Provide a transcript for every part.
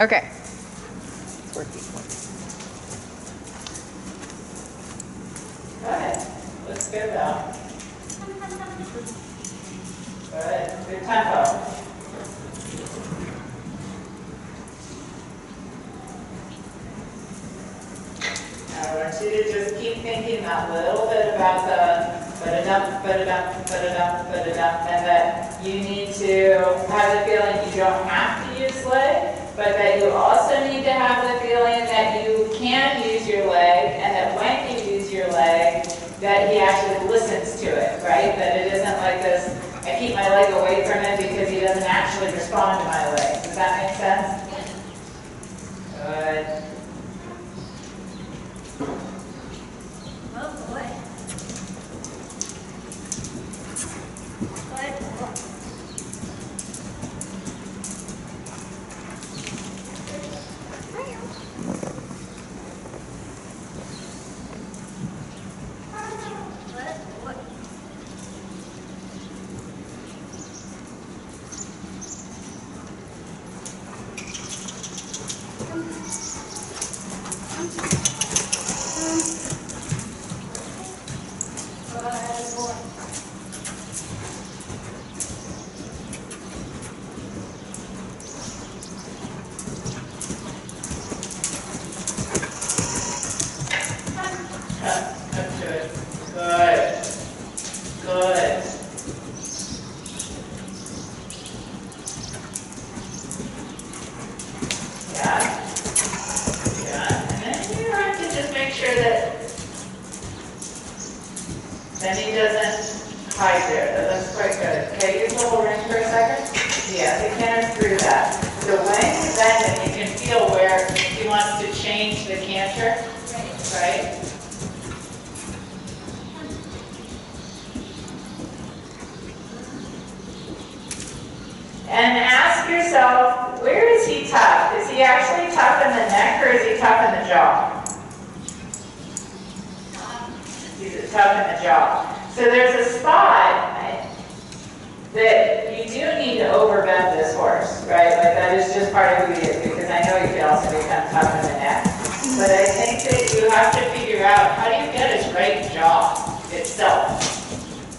Okay. Good. Looks good though. Good. Good tempo. I want you to just keep thinking that little bit about the but-a-dum, but-a-dum, but-a-dum, but-a-dum, and that you need to have the feeling you don't have to use leg, but that you also need to have the feeling that you can use your leg, and that when you use your leg, that he actually listens to it, right? That it isn't like this, I keep my leg away from him because he doesn't actually respond to my leg. Does that make sense? Good. Then he doesn't hide there. That looks quite good. Okay, use the whole ring for a second. Yeah, he canters through that. So when he bends it, you can feel where he wants to change the canter, right? And ask yourself, where is he tough? Is he actually tough in the neck or is he tough in the jaw? He's tough in the jaw. So there's a spot that you do need to overbend this horse, right? Like that is just part of who he is, because I know he can also become tough in the neck. But I think that you have to figure out, how do you get his right jaw itself?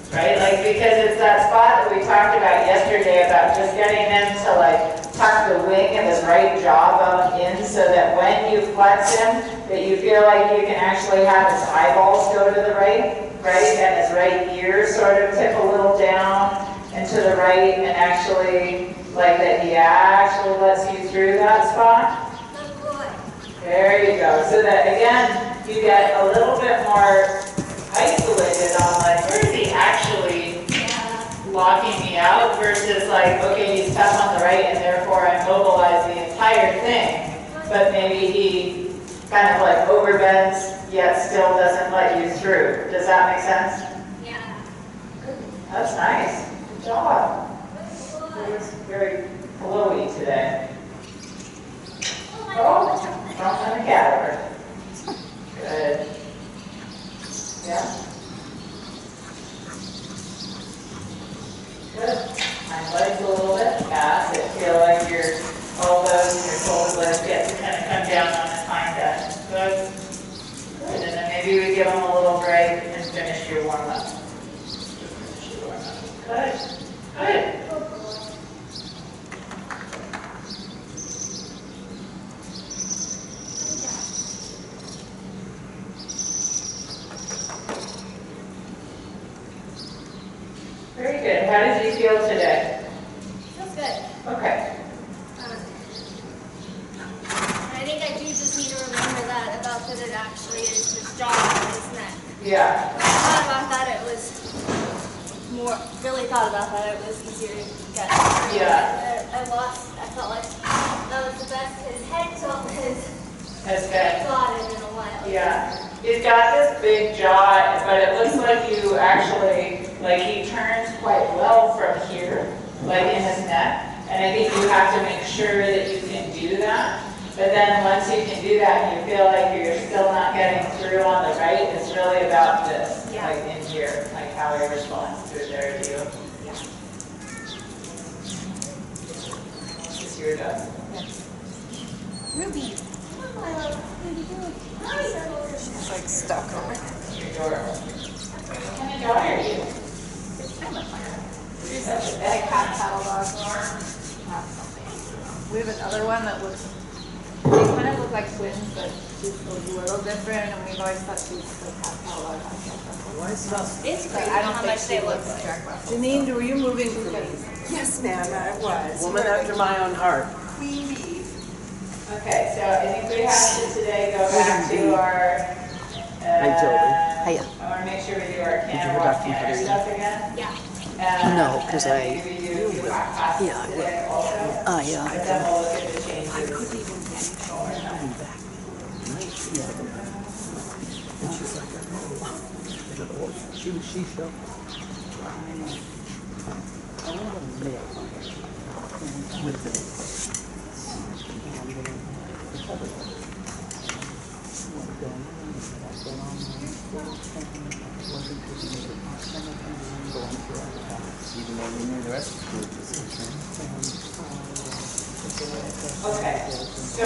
Right? Like, because it's that spot that we talked about yesterday about just getting him to like tuck the wing of his right jawbone in so that when you flex him, that you feel like you can actually have his eyeballs go to the right, and his right ear sort of tip a little down and to the right, and actually, like that he actually lets you through that spot. There you go. So that, again, you get a little bit more isolated on, like, where is he actually locking me out versus, like, okay, he's tough on the right, and therefore I mobilize the entire thing, but maybe he kind of, like, overbends, yet still doesn't let you through. Does that make sense? Yeah. That's nice. Good job. It was very flowy today. Oh, don't in the cat over. Good. Yeah. Good. My legs a little bit fast. I feel like your elbows and your shoulder blades get to kind of come down on this hind end. Good. Good. And then maybe we give them a little break and finish your warm up. Good. Good. Very good. How does he feel today? Feels good. Okay. I think I do just need to remember that about that it actually is his jaw and his neck. Yeah. When I thought about that, it was really thought about that, it was easier to get. Yeah. I felt like that was the best his head felt That's good. gotten in a while. Yeah. He's got this big jaw, but it looks like you actually, like he turns quite well from here, like in his neck. And I think you have to make sure that you can do that. But then once you can do that and you feel like you're still not getting through on the right, it's really about this, like in here, like how he responds through there to you. Yeah. It's your done. Yeah. Ruby. Come on, my love. What are you doing? Hi. She's like stuck over there. You're adorable. What kind of dog are you? You're such a bad Cat paddle dog. We have another one that looks, they kind of look like twins, but she's a little different, and we've always thought she was a cat paddle dog. It's But crazy I don't how think much she they look looks like. Jack Russell. Janine, were you moving for me? Yes, ma'am, I was. Woman after my own heart. Queen bee. Okay, so I think we have to today go back to our, Hi, Joey. Hiya. I want to make sure we do our you canner go walk back to canner Heather? stuff again. Yeah. No, 'cause and I- then maybe do hot classes Yeah, I will. today also. But then we'll look at the changes. And she's like, oh, she showed. With even though we knew the rest of the group was Okay, so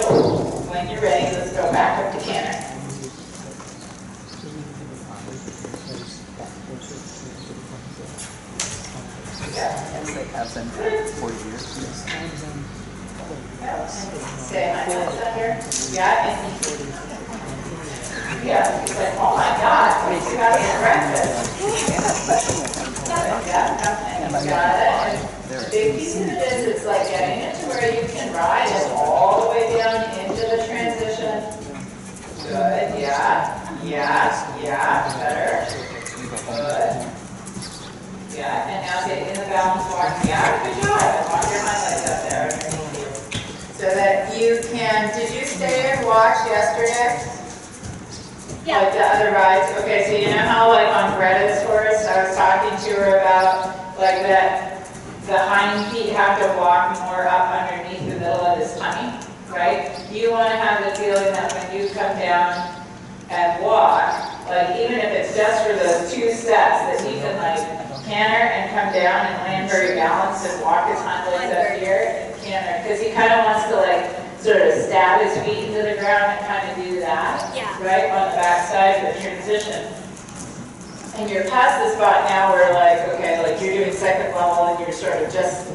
when you're ready, let's go back up to canner. as they have been for years. Stay my hands under. Yeah, and yeah, he's like, oh my God, we got to get breakfast. Yeah, and you got it. And the big piece of it is, it's like getting it to where you can ride it all the way down into the transition. Good, yeah, better. Good. Yeah, and now get in the balance walk. Yeah, good job. Walk your highlights up there underneath you. So that you can, did you stay and watch yesterday? Yeah. Like the other rides? Okay, so you know how like on Greta's horse, I was talking to her about like that the hind feet have to walk more up underneath the middle of his tummy, right? You want to have the feeling that when you come down and walk, like even if it's just for those 2 steps, that he can like canter and come down and land very balanced and walk his hind legs up here and canter, because he kind of wants to like sort of stab his feet into the ground and kind of do that, Yeah. right, on the backside of the transition. And you're past the spot now where like, okay, like you're doing second level and you're sort of just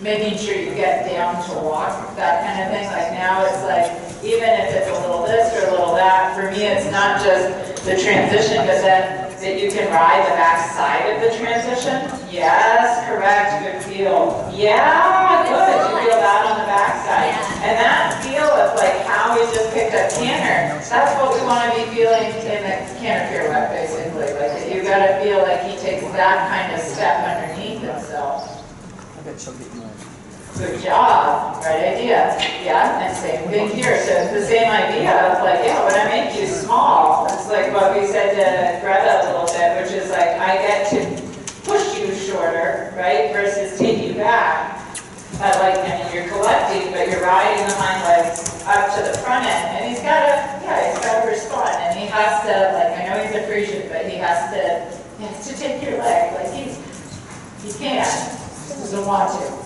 making sure you get down to walk, that kind of thing. Like now it's like, even if it's a little this or a little that, for me it's not just the transition, but then that you can ride the back side of the transition. Yes, correct, good feel. Yeah, good, you feel that on the back side. Yeah. And that feel of like how we just picked up canter, that's what we want to be feeling in the canter pirouette, basically. Like you gotta feel like he takes that kind of step underneath himself. I bet she'll get more. Good job, right idea. Yeah, and same thing here. So it's the same idea of like, yeah, when I make you small, it's like what we said to Greta a little bit, which is like, I get to push you shorter, right, versus take you back. Like, I mean, you're collecting, but you're riding the hind legs up to the front end, and he's got to respond, and he has to, like, I know he's a Frisian, but he has to take your leg, like he can't, doesn't want to.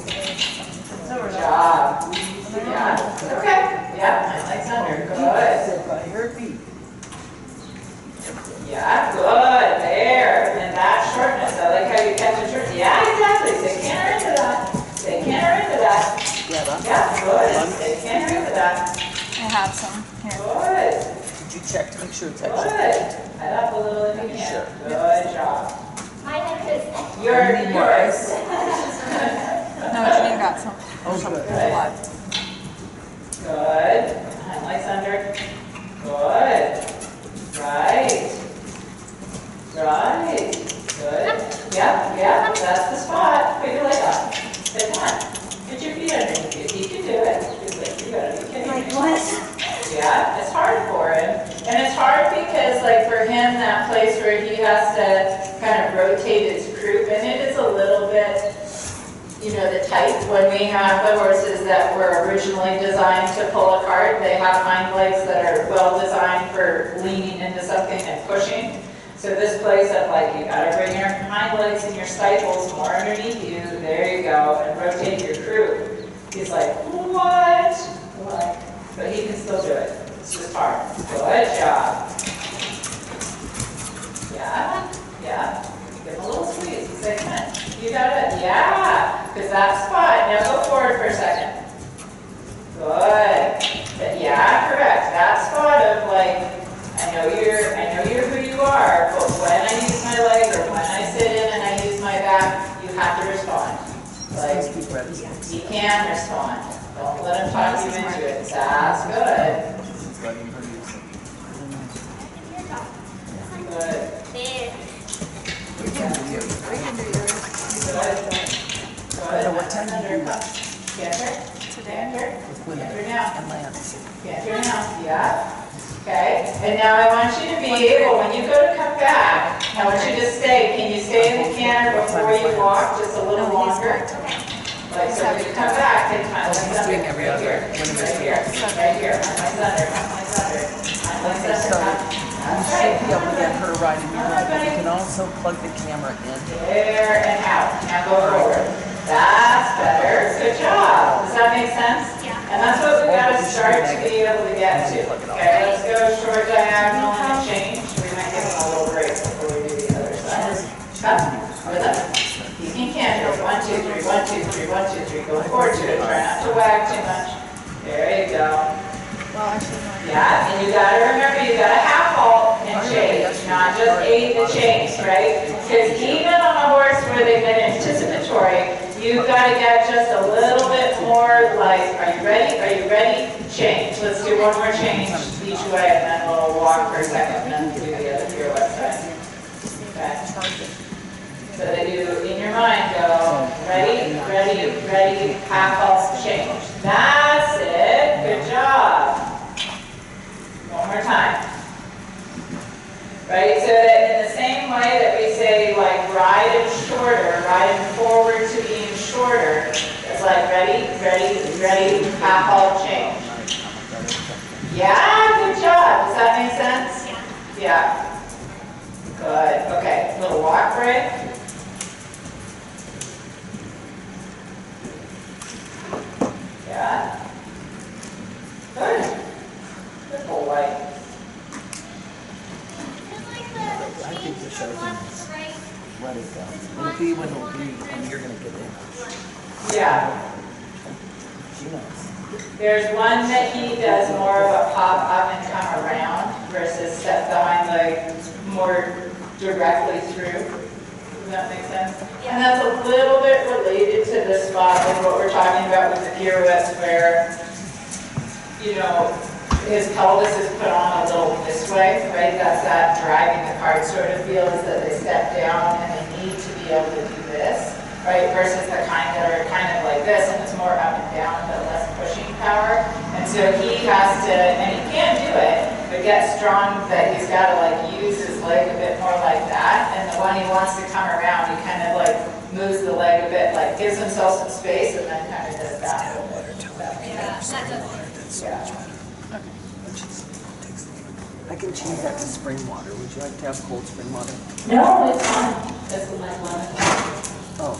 Good job. Yeah. Okay. Yeah. My legs under. Good. By her feet. Yeah. Good. There. And that shortness. I like how you catch the short. Yeah. Exactly. Say canter into that. Say canter into that. Yeah, that's Yeah. Good. Say canter into that. I have some here. Good. Did you check to make sure it's Good. actually? Head up a little if you can. Sure. Good job. My neck is. Yours. No, Janine got some. Oh, good. There's a lot. Good. Highlights under. Good. Right. Right. Good. Yeah, that's the spot. Put your leg up. Come on. Put your feet underneath you. He can do it. He's like, you gotta be kidding me. Like what? Yeah, it's hard for him. And it's hard because, like, for him, that place where he has to kind of rotate his croup, and it is a little bit, you know, the type when we have the horses that were originally designed to pull a cart, they have hind legs that are well designed for leaning into something and pushing. So this place of like, you gotta bring your hind legs and your stifles more underneath you, there you go, and rotate your croup. He's like, what? But he still do it. It's just hard. Good job. Yeah, yeah. Give him a little squeeze. Say, come on. You got it. Yeah. Because that spot. Now go forward for a second. Good. Yeah, correct. That spot of like, I know you're who you are, but when I use my leg or when I sit in and I use my back, you have to respond. Like, you can respond. Don't let him talk you into it. That's good. Good. Good. What time do you run? Canter. Canter. Women Canter now. and Lance. Canter now. Yeah. Okay. And now I want you to be able, when you go to come back, I want you to stay. Can you stay in the canter before you walk just a little longer? Like, so when you come back, take time. He's doing every other. Right here. Right here. On my thunder. On my thunder. On my So thunder. you should be able to get her riding your bike, but you can also plug the camera in. There and out. Now go forward. That's better. Good job. Does that make sense? Yeah. And that's what we've got to start to be able to get to. Okay, let's go short diagonal and change. We might give them a little break before we do the other side. Cut. Rhythm. You can canter. 1, 2, 3, 1, 2, 3, 1, 2, 3. Go forward to it. Try not to wag too much. There you go. Well, actually, no. Yeah, and you gotta remember, you gotta half halt and change, not just aid the change, right? Because even on a horse where they've been anticipatory, you've gotta get just a little bit more like, are you ready? Are you ready? Change. Let's do one more change each way, and then we'll walk for a second, and then do the other pirouette side. Okay. So that you, in your mind, go, ready, ready, ready, half halt, change. That's it. Good job. One more time. Right, so that in the same way that we say like riding shorter, riding forward to being shorter, it's like ready, ready, ready, half halt change. Yeah, good job. Does that make sense? Yeah. Good. Okay, little walk break. Yeah. Good. Good boy. I think the show can let it go. It'll be when you're going to get in. Yeah. She knows. There's one that he does more of a pop up and come around versus step behind leg more directly through. Does that make sense? And that's a little bit related to this spot of what we're talking about with the pirouettes where, you know, his pelvis is put on a little this way, right? That's that driving the cart sort of feel is that they step down and they need to be able to do this, right? Versus the kind that are kind of like this and it's more up and down but less pushing power. And so he has to, and he can do it, but get strong that he's got to like use his leg a bit more like that. And the one he wants to come around, he kind of like moves the leg a bit, like gives himself some space and then kind of does that. Yeah. I can change that to spring water. Would you like to have cold spring water? No, it's fine. It's like lemon. Oh.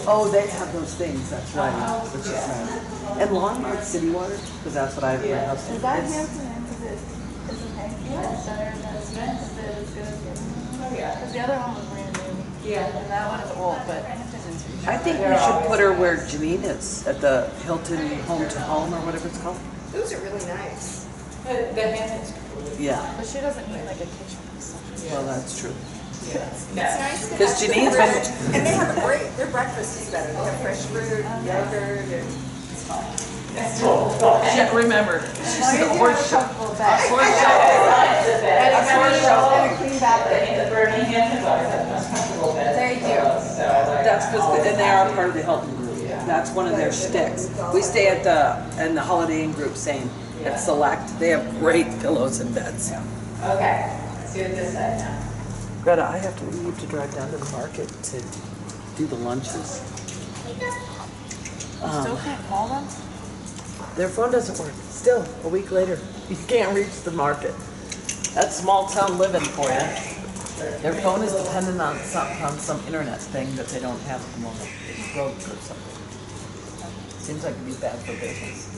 Oh, they have those things. That's right. Which is nice. And Longmont city water, because that's what I have in my house. Is that Hampton? Because it isn't Hampton. It's better than it's meant to be as good as the other one. Oh, yeah. Because the other one was brand new. Yeah. And that one is old, but Hampton's in I think we should put her where Janine is, at the Hilton Home to Home or whatever it's called. Those are really nice. The Hampton's cool. Yeah. But she doesn't need like a kitchen and stuff. Well, that's true. Yeah. It's nice to 'Cause have Janine's the been- fruit, and they have a great, their breakfast is better. They have fresh fruit, yogurt, and That's cool. Remember, she's a horse show. Comfortable bed. Horse And show. a Horse show and a clean bathroom. The Birmingham always have the most comfortable beds. They do. So like. That's because, and they are part of the Hilton group. That's one of their shticks. We stay at in the Holiday Inn group, same, at Select. They have great pillows and beds. Okay, let's do it this side now. Greta, I have to leave to drive down to the market to do the lunches. Still can't call them? Their phone doesn't work. Still, a week later, you can't reach the market. That's small town living for you. Their phone is dependent on some internet thing that they don't have at the moment. It's broke or something. Seems like it'd be bad for business.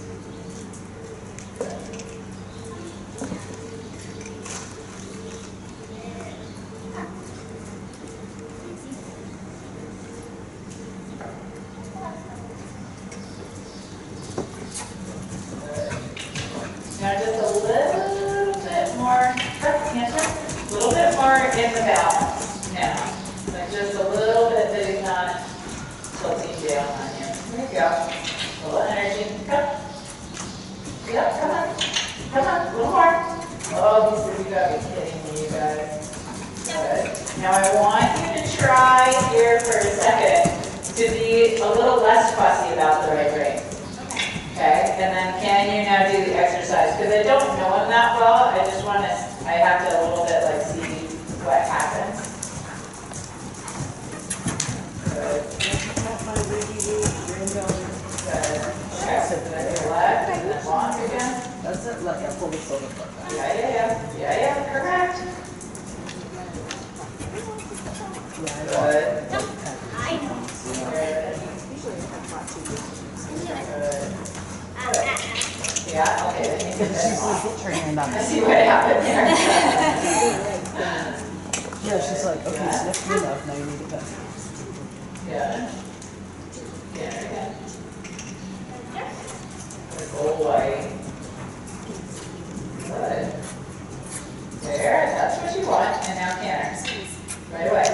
the balance now. Like just a little bit that he's not tilting down on you. There you go. A little energy. Come. Yep, come on. Come on, a little more. Oh, he said, you gotta be kidding me, you guys. Good. Now I want you to try here for a second to be a little less fussy about the right brain. Okay, and then can you now do the exercise? Because I don't know him that well, I just want to, I have to a little bit like see what happens. Good. Good. Okay, so then your left and then long again. That's it, like a full soda bar. Yeah, correct. Good. I know. Good. Good. Yeah, okay, then you can She's finish. like, turn your hand on I this. see what happened there. Yeah, she's like, okay, sniff me enough, now you need to cut. Yeah. Yeah, again. Go away. Good. There, that's what you want, and now canter. Right away.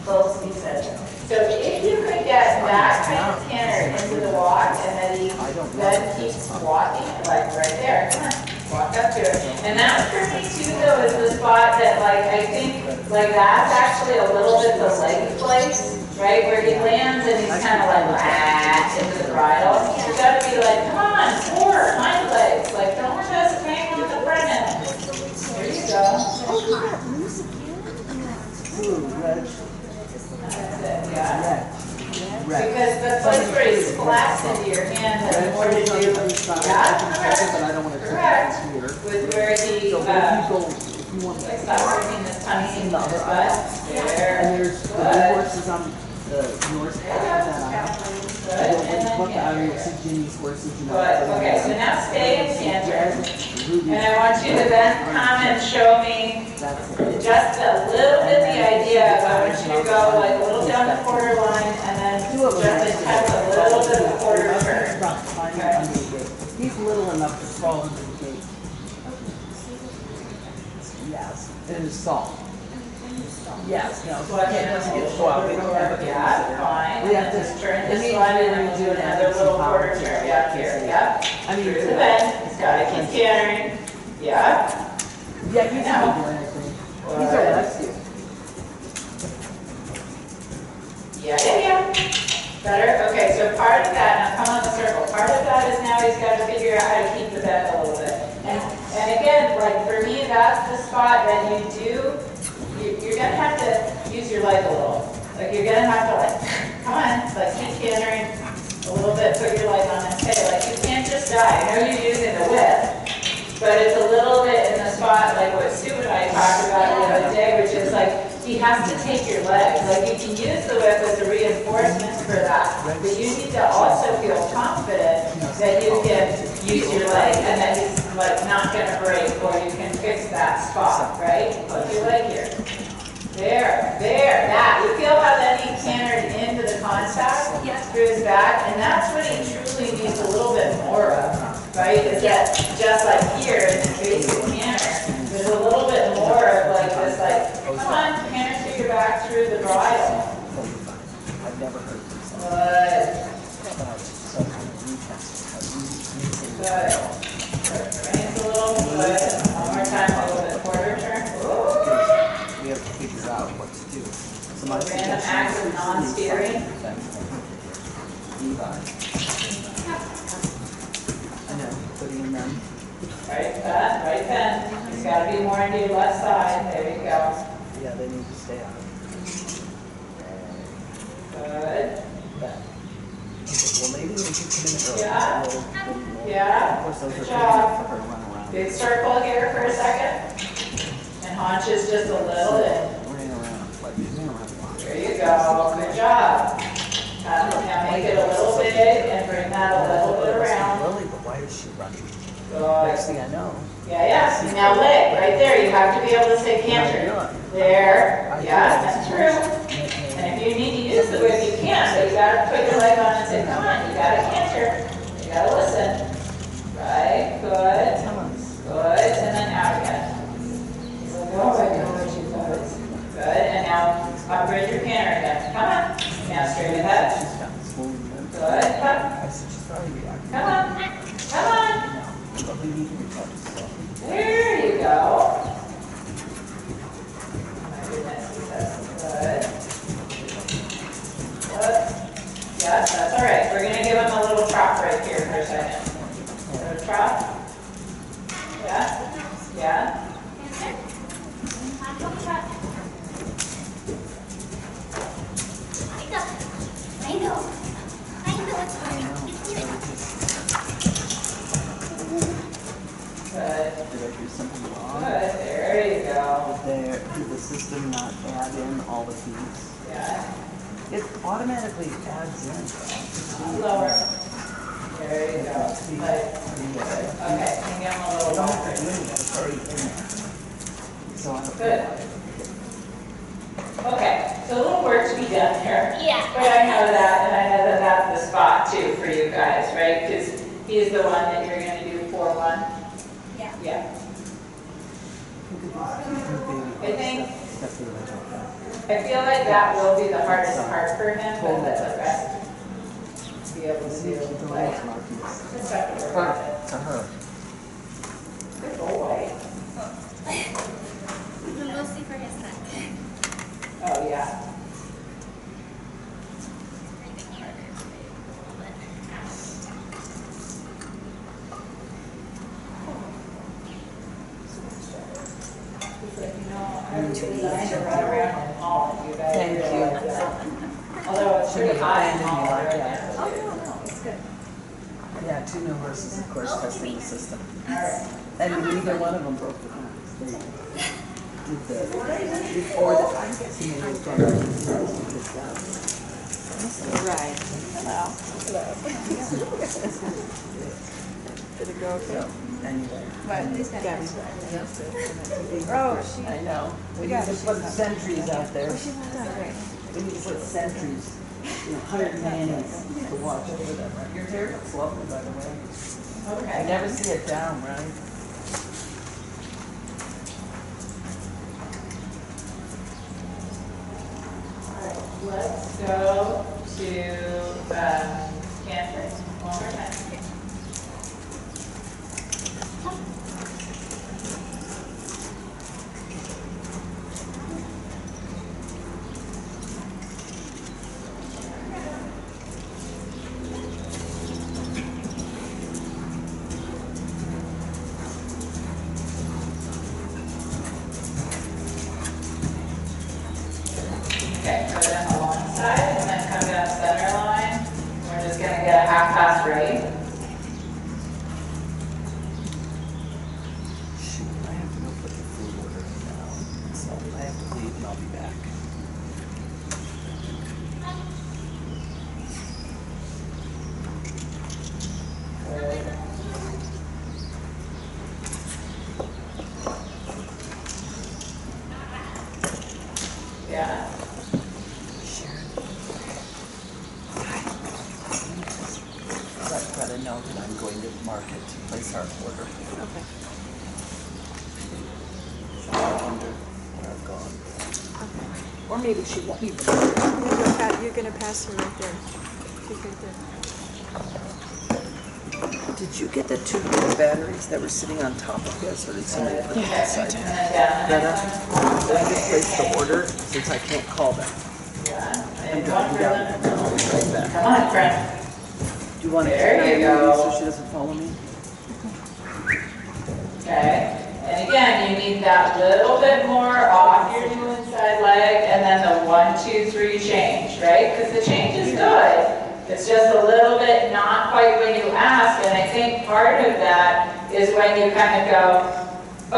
Full speed session. So if you could get that kind of canter into the walk, and then he then keeps walking, like right there. Come on, walk up to it. And that for me too, though, is the spot that, like, I think, like, that's actually a little bit the leg place, right? Where he lands and he's kind of like, into the bridle. You gotta be like, come on, four, hind legs. Like, don't just hang on the front end. There you go. Ooh, red. That's it, yeah. Red. Because the place where he splats into your hand has more to do with, But I don't want to correct, turn it here. with where he, So if you want like, stop working this tummy in the butt. There. and there's the blue horses on the north side of that aisle. Good, and then What the canter. aisle, see Jimmy's horses, you know. Good, okay, so now stay in canter. Red, ruby, And I want you to then come and show me that's it. just a little bit the idea. I want you to go like a little down the quarter line and then just attempt a little bit of a quarter turn. About climbing under the gate. He's little enough to crawl under the gate. Yes, and it's salt. Yes, no, so I can't let you get swell. We don't have a Yeah, fine. We have to Turn it this means one and we're then gonna we'll do do another some little power quarter to turn. it. Yeah, here, yep. I mean, Through the bend. He's gotta keep cantering. Yeah. yeah, he's I know. not doing anything. He's our rescue. Yeah. Better? Okay, so part of that, now come on the circle. Part of that is now he's got to figure out how to keep the bend a little bit. And again, like for me, that's the spot that you're gonna have to use your leg a little. Like you're gonna have to like, come on, like keep cantering a little bit, put your leg on his tail. Like you can't just die. I know you're using the whip, but it's a little bit in the spot like what Stu and I talked about the other day, which is like, he has to take your legs. Like you can use the whip as a reinforcement for that, but you need to also feel confident that you can use your leg and that he's like not gonna break, or you can fix that spot, right? Put your leg here. There, that. You feel how then he cantered into the contact through his back, and that's what he truly needs a little bit more of, right? Is that just like here in the basic canter, there's a little bit more of like this, like, come on, canter through your back through the bridle. I've never heard this. Good. Raise a little, good. One more time, a little bit quarter turn. Ooh. We have to figure out what to do. So my Random acts of non-steering. I know, putting in them. Right then. It's got to be more into your left side. There you go. Yeah, they need to stay on. Good. That. Well, maybe we should come in early. Yeah. A little more. Yeah. Of course, those Good are job. for her to run around. Big circle here for a second. And haunches just a little bit. Running around, like, we don't have a lot. There you go. Good job. Now make it a little big and bring that a little bit around. Lily, but why is she running? Good. Next thing I know. Yeah. See, now leg, right there. You have to be able to stay canter. There. Yeah, that's true. And if you need to use the whip, you can, but you gotta put your leg on and say, come on, you gotta canter. You gotta listen. Right, good. Good, and then out again. Good. There you go. Oh my goodness, that's good. Good. Yeah, that's all right. We're gonna give him a little chop right here for a second. A little chop. Yeah. Yeah. I know it's hard. Good. Did I do something wrong? Good. There you go. Did the system not add in all the keys? Yeah. It automatically adds in. Lower. There you go. Good. Okay. Can you give him a little longer? So I don't. Good. Okay. So a little work to be done here. Yeah. But I know that, and I know that that's the spot too for you guys, right? Because he's the one that you're going to do 4-1. Yeah. Yeah. I think, I feel like that will be the hardest part for him, but that the rest be able to do. Like, just have to work on it. To her. Good boy. Mostly for his neck. Oh, yeah. I'm designed to run around in Holland, you guys. Thank you. realize that. Although it's pretty hot in Holland right now. Oh, no, it's good. Yeah, 2 new horses, of course, testing the system. Alright. And neither one of them broke the harness. They did the, before the senior was done, they did this down. Right. Hello. Did it go okay? So, anyway. Gaby's Oh, she. I know. We need to put sentries out there. She's not that great. We need to put sentries, 100 nannies to watch over them. Your hair looks lovely, by the way. I Okay. never see it down, right? Alright, let's go to Cancer one more time. Okay, go down the long side and then come down center line. We're just gonna get a half-pass right. Shoot, I have to go put the food order down. So I have to leave and I'll be back. Good. Yeah. Let her know that I'm going to market to place our order. Okay. So I wonder where I've gone. Or maybe she won't even. You're gonna pass her right there. She's right there. Did you get the 2 batteries that were sitting on top of this, or did somebody put them inside? And then down the Greta, next one. let me just place the order since I can't call them. Yeah. I'm And one driving for down them. there. I'll be right back. Come on, friend. Do you want to There you go. so she doesn't follow me? Okay. And again, you need that little bit more off your new inside leg and then the 1, 2, 3 change, right? Because the change is good. It's just a little bit not quite when you ask, and I think part of that is when you kind of go,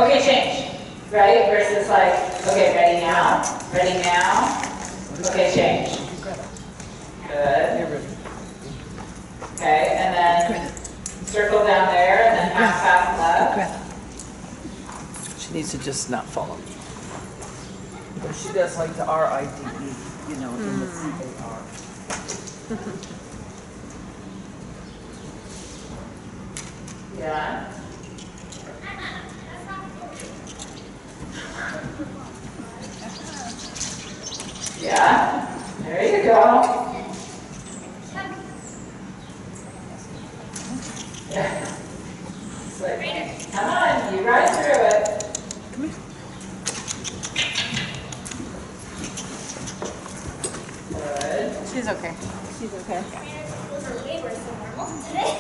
okay, change, right? Versus like, okay, ready now, okay, change. Good. Okay, and then circle down there, and then half pass left. She needs to just not follow me. But she does like the R-I-D-E, you know, in the C-A-R. Yeah. Yeah, there you go. Yeah. Just like, come on, you ride through it. Come here. Good. She's okay. She's okay. Those are way worse than normal today.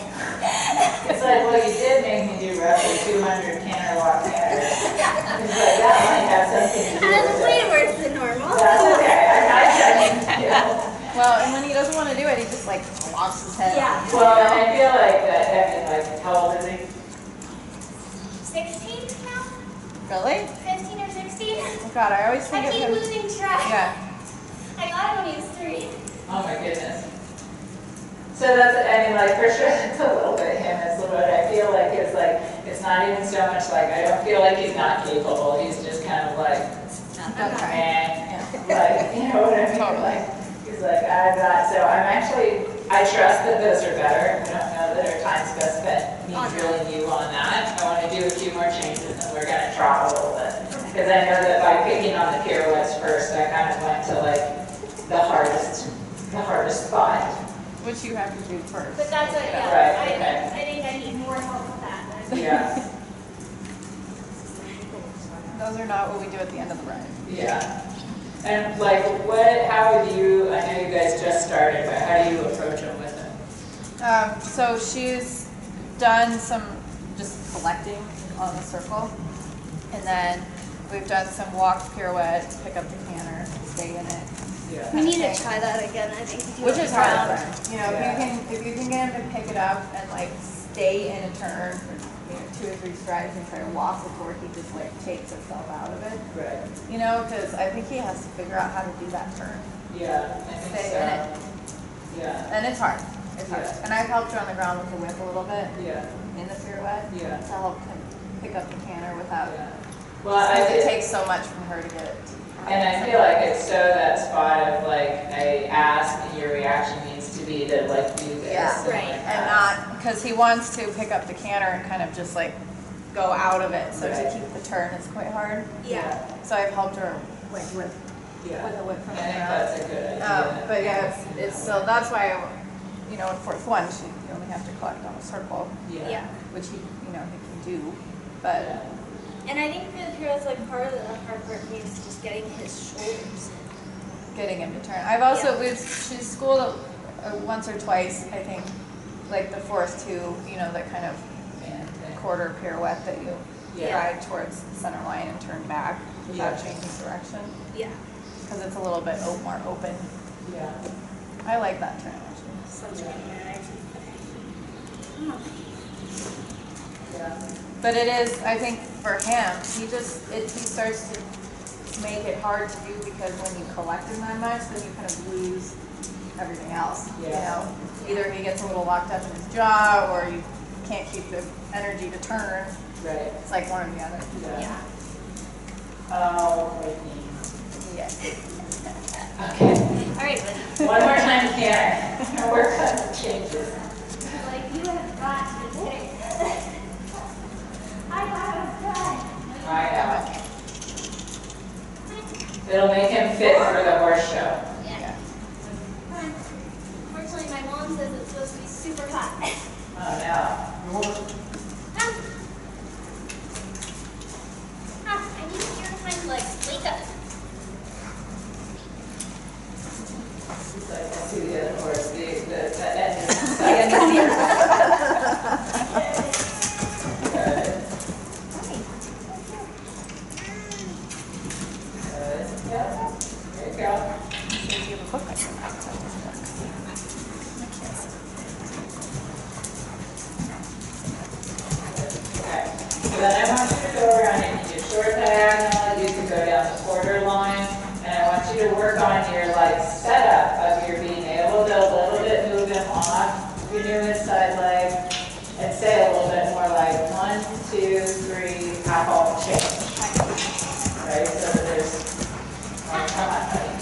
It's like, well, you did make me do roughly 200 canter walk canters. It's like, that might have something to do That's with way it. worse than normal. That's okay, I'm not judging you. Well, and when he doesn't want to do it, he just like locks his head. Yeah. Well, and I feel like that, I mean, like, how old is he? 16 now? Really? 15 or 16? Oh God, I always think I of keep him. losing track. Yeah. I got him when he was 3. Oh my goodness. So that's, I mean, like, for sure, it's a little bit him, it's a little bit, I feel like it's not even so much like, I don't feel like he's not capable, he's just kind of like, Okay. like, you know what I mean? Totally. Like, he's like, I'm not, so I'm actually, I trust that those are better. I don't know that our time's best bet me drilling you on that. I want to do a few more changes and we're going to try a little bit. Because I know that by picking on the pirouettes first, I kind of went to like the hardest spot. Which you have to do first. But that's what, yeah. Right, okay. I think I need more help with that. Yeah, Those are not what we do at the end of the ride. yeah. And like, how would you, I know you guys just started, but how do you approach them with it? So she's done some just collecting on the circle. And then we've done some walk pirouette, pick up the canter, stay in it. Yeah. We need to try that again, I think. to do Which it is hard to around. learn. You know, if you can get him to pick it up and like stay in a turn for 2 or 3 strides and try to walk before he just like takes himself out of it. Right. You know, because I think he has to figure out how to do that turn. Yeah, I think Stay so. in it. Yeah, And it's hard. It's hard. Yeah. And I've helped her on the ground with the whip a little bit yeah, in the pirouette yeah. to help him pick up the canter without. Yeah. Well, I Because it did, takes so much from her to get it. and I feel like it's so that spot of like, I ask and your reaction needs to be to like do this. Yeah. and Right. like And that. not, because he wants to pick up the canter and kind of just like go out of it. So Right. to keep the turn is quite hard. Yeah. So I've helped her like with Yeah. a whip from I the think ground. that's a good idea. But yeah, it's still, that's why, you know, in fourth one, you only have to collect on a circle, Yeah. which he can do. But And I think for the pirouettes, like part of the hard part is just getting his shoulders. getting him to turn. I've also, Yeah. she's schooled once or twice, I think, like the fourth two, you know, that kind of quarter pirouette that you Yeah. ride towards the center line and turn back without Yeah. changing direction. Yeah. Because it's a little bit more open. Yeah. I like that turn actually. Such a good Yeah. But it is, I think for him, he starts to make it hard to do because when you collect him that much, then you kind of lose everything else. You Yeah. know, either he gets a little locked up in his jaw or you can't keep the energy to turn. Right. It's like one or the other. Yeah. Oh, Whitney. Yeah. Okay. All right, but One more time, Karen. Work on the changes. like you have got to take. I have got. I know. It'll make him fit for the horse show. Yeah. Unfortunately, my mom says it's supposed to be super hot. Oh, no. I need to hear my legs. Wake up. It's like, I see the other horse, the end is inside. Good. Good. Yeah. There you go. So you have a book on your back. That doesn't work. I can't see. Okay. So then I want you to go around and do short diagonal. You can go down the quarter line. And I want you to work on your like setup of your being able to a little bit move him off your new inside leg and say a little bit more like 1, 2, 3, half off change. Right? So that there's, oh, come on, buddy.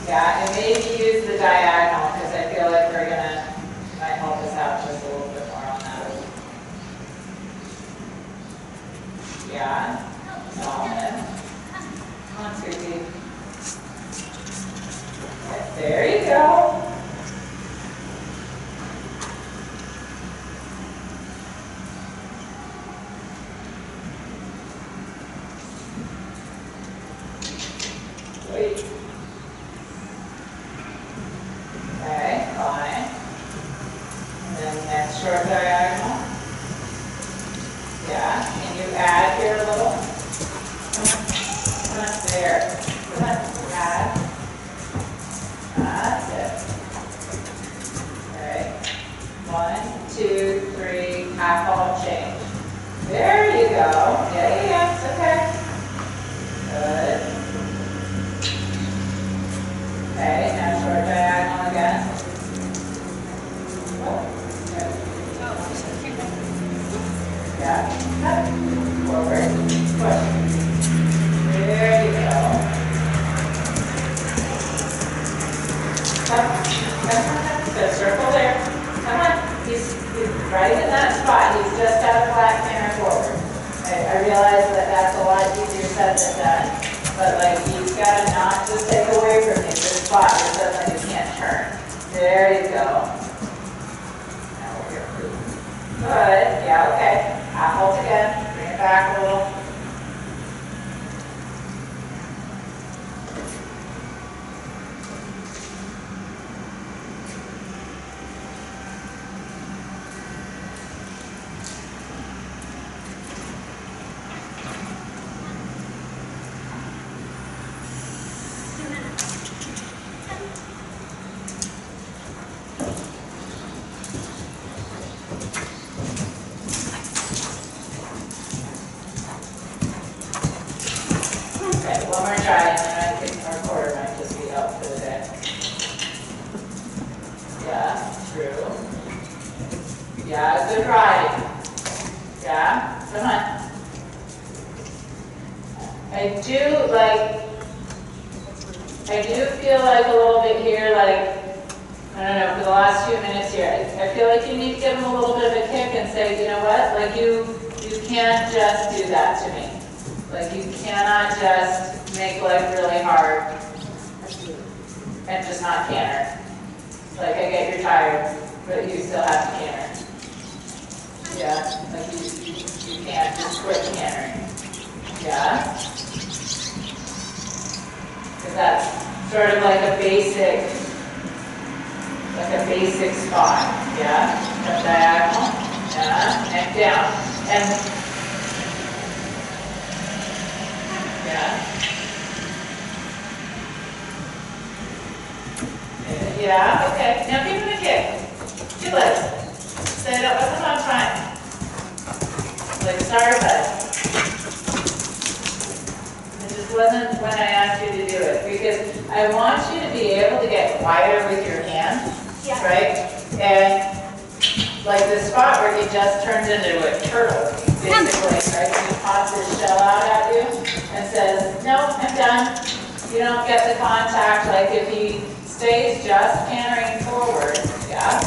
Yeah, and maybe use the diagonal because I feel like might help us out just a little bit more on that. Yeah. Solid. Come on, sweetie. Okay, there you go. short diagonal. Yeah, can you add here a little? Come on, there. Come on, add. That's it. Okay. 1, 2, 3, half ball change. There you go. Yeah, it's okay. Good. Okay, now short diagonal again. Oh, good. Yeah, up, forward, push. There you go. Up. Good, circle there. Come on, he's right in that spot. He's just got a flat canter forward. I realize that that's a lot easier said than done, but like he's got to not just take away from you this spot where suddenly you can't turn. There you go. Now we're here. Good. Yeah, okay. Half hold again. Bring it back a little. Okay, one more try, and then I think our quarter might just be up for the day. Yeah, true. Yeah, good riding. Yeah, come on. I do feel like a little bit here, like, I don't know, for the last few minutes here, I feel like you need to give him a little bit of a kick and say, you know what, like you can't just do that to me. Like you cannot just make life really hard and just not canter. Like I get you're tired, but you still have to canter. Yeah, like you can't just quit cantering. Yeah? Because that's sort of like a basic spot. Yeah? Up diagonal. Yeah? And down. And yeah, okay. Now give him a kick. 2 legs. Say that wasn't on time. Like, sorry, bud. It just wasn't when I asked you to do it. Because I want you to be able to get wider with your hand. Yeah. Right? And like the spot where he just turns into a turtle, basically, right? He pops his shell out at you and says, no, I'm done. You don't get the contact. Like if he stays just cantering forward, yeah,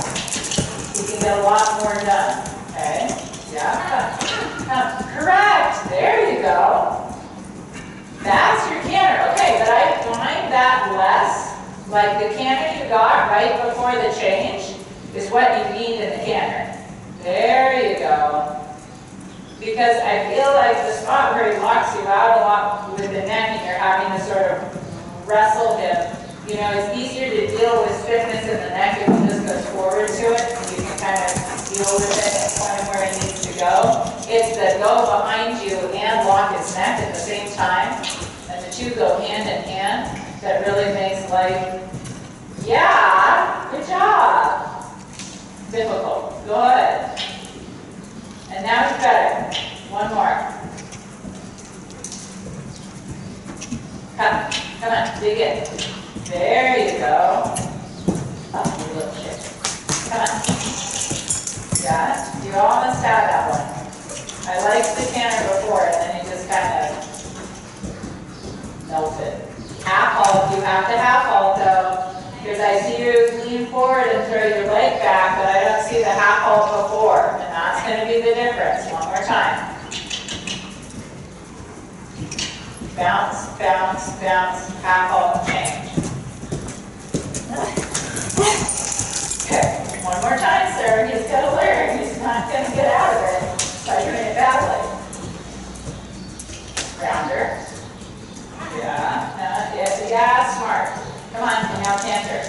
he can get a lot more done, okay? Yeah, correct, there you go. That's your canter, okay, but I find that less, like the canter you got right before the change is what you need in the canter. There you go. Because I feel like the spot where he locks you out a lot with the neck and you're having to sort of wrestle him, you know, it's easier to deal with stiffness in the neck if he just goes forward to it and you can kind of deal with it and point him where he needs to go. It's the go behind you and lock his neck at the same time, and the two go hand in hand, that really makes life, yeah, good job. Difficult, good. And now it's better. One more. Come on, dig in. There you go. Up your little shit. Come on. Got it? You almost had that one. I liked the canter before, and then you just kind of melted. Half halt, you have to half halt though, because I see you lean forward and throw your leg back, but I don't see the half halt before, and that's going to be the difference. One more time. Bounce, bounce, bounce, half halt, change. Okay, one more time, sir. He's got to learn. He's not going to get out of it by doing it badly. Rounder. Yeah, smart. Come on, and now canter.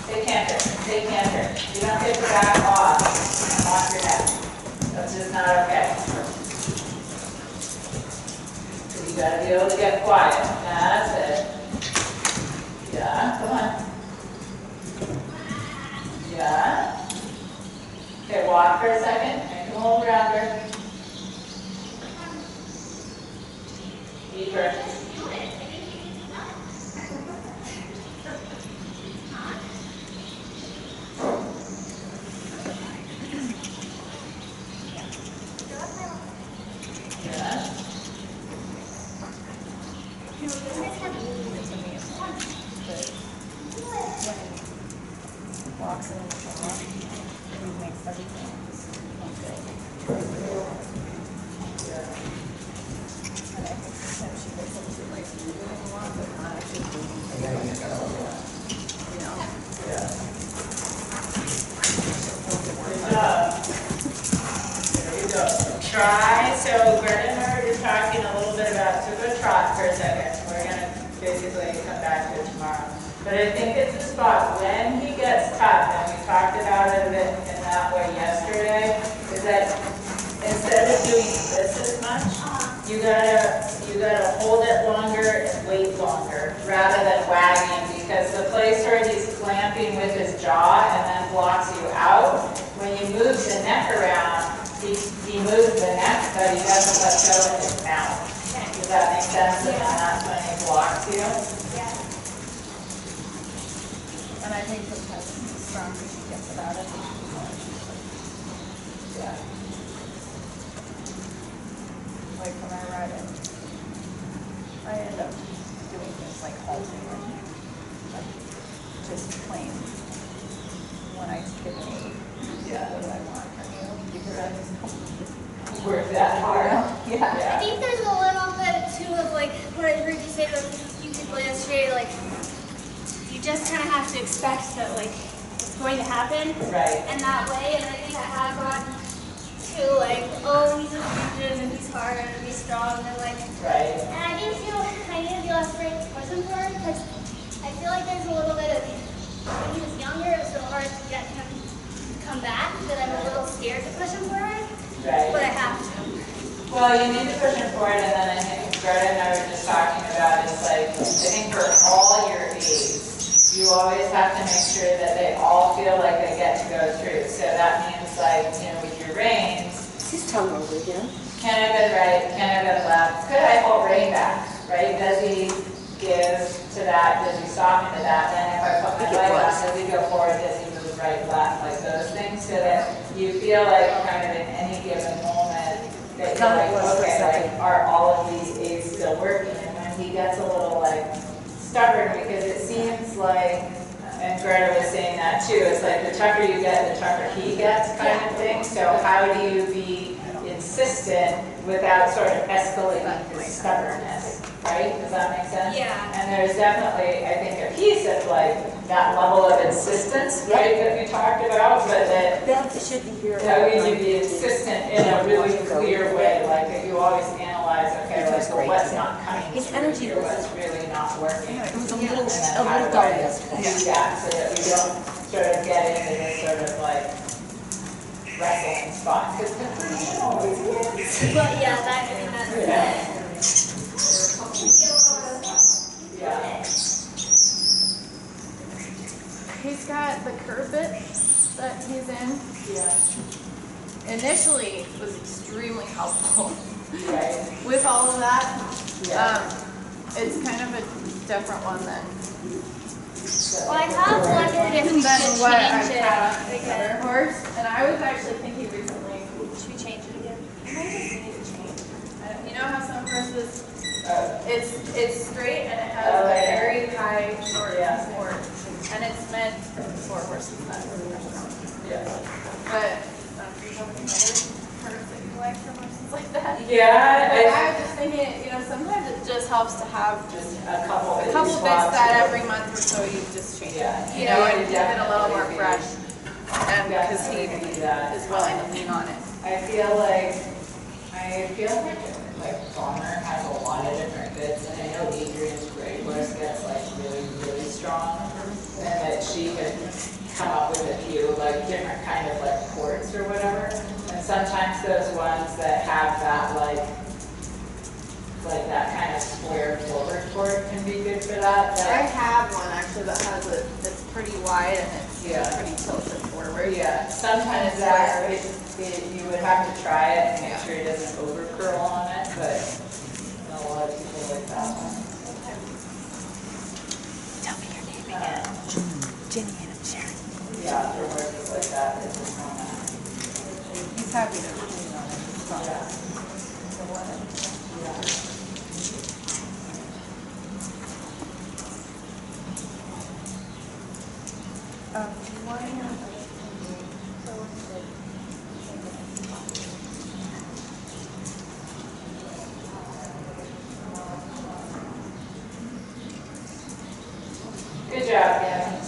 Take canter. Take canter. You don't get to back off and lock your is not okay. So you gotta be able to get quiet. That's it. Yeah, come on. Yeah. Okay, walk for a second. Make a little rounder. Deeper. Walks in the car, he makes everything and I think sometimes she gets into like doing a lot, but not actually doing anything. You know? Good job. There you go. Try. So Greta and I were just talking a little bit about, so go trot for a second. We're going to basically come back to it tomorrow. But I think it's a spot when he gets tough, and we talked about it a bit in that way yesterday, is that instead of doing this as much, you gotta hold it longer and wait longer rather than wagging, because the place where he's clamping with his jaw and then blocks you out, when you move the neck around, he moves the neck, but he doesn't let go in his mouth. Does that make sense? And that's when he blocks you. And I think because he's stronger, she gets about it. Yeah. Like when I ride it, I end up doing things like halting or like just plain when I give an aid. Yeah. What do I want from you? Because I just don't Work that hard. Yeah. I think there's a little bit too of like what I heard you say to a few people yesterday, like you just kind of have to expect that like it's going to happen. Right. And that way, and I think I have gotten to like, oh, he's a fugitive and he's hard and he's strong and like. Right. And I need to be less afraid to push him forward, because I feel like there's a little bit of, when he was younger, it was so hard to get him to come back that I'm a little scared to push him forward. Right. But I have to. Well, you need to push him forward, and then I think Greta and I were just talking about is like, I think for all your aides, you always have to make sure that they all feel like they get to go through. So that means like, you know, with your reins, His tongue over again. can I go right, can I go left? Could I hold rein back, right? Does he give to that? Does he soften to that? Then if I put my leg on, does he go forward? Does he move right, left? Like those things, so that you feel like kind of in any given moment that you're like, okay, like, are all of these aids still working? And when he gets a little like stubborn, because it seems like, and Greta was saying that too, it's like the tougher you get, the tougher he gets kind of thing. So how do you be insistent without sort of escalating his stubbornness, right? Does that make sense? Yeah. And there's definitely, I think, a piece of like that level of insistence, right, that we talked about, but that Should be here. we need to be insistent in a really clear way, like that you always analyze, okay, like well, what's not coming His through energy here, was- what's really not working. It was a And little then how do dull I yesterday. do that so that we don't sort of get into this sort of like wrestling spot, because it always is. But yeah, that, I mean, that's Yeah. He's got the curve bit that he's in. Yeah. Initially was extremely helpful Right. with all of that. Yeah. It's kind of a different one than Well, I have wondered if we than should what I've change it. had on the Because, other horse. And I was actually thinking recently, should we change it again? I might just need to change. You know how some horses, Oh, it's straight and it has Oh, a yeah. very high short Yeah. support. And it's meant for horses that are strong. yeah. But do you have any other horse that you like for horses like that? Yeah, But I was just thinking, you know, sometimes it just helps to have just a couple a couple bits swaps that here. every month or so you just change it. Yeah. You know, Yeah, and keep it a little more definitely. fresh. And because he Definitely do that. is willing to lean on it. I feel like Farmer has a lot of different bits, and I know Adrian's gray horse gets like really, really strong, and that she had come up with a few like different kind of like ports or whatever. And And sometimes those ones that have that like that kind of square forward cord can be good for that. I have one actually that has it's pretty wide and it's Yeah. pretty tilted forward. Yeah, sometimes that, you would have to try it and make sure it doesn't over curl on it, but I know a lot of people like that one. Tell me your name again. Jenny and I'm Sharon. Yeah, for words like that, it's just on that. He's happy to clean on it. It's not- Yeah. so what? Yeah. Good job, yeah.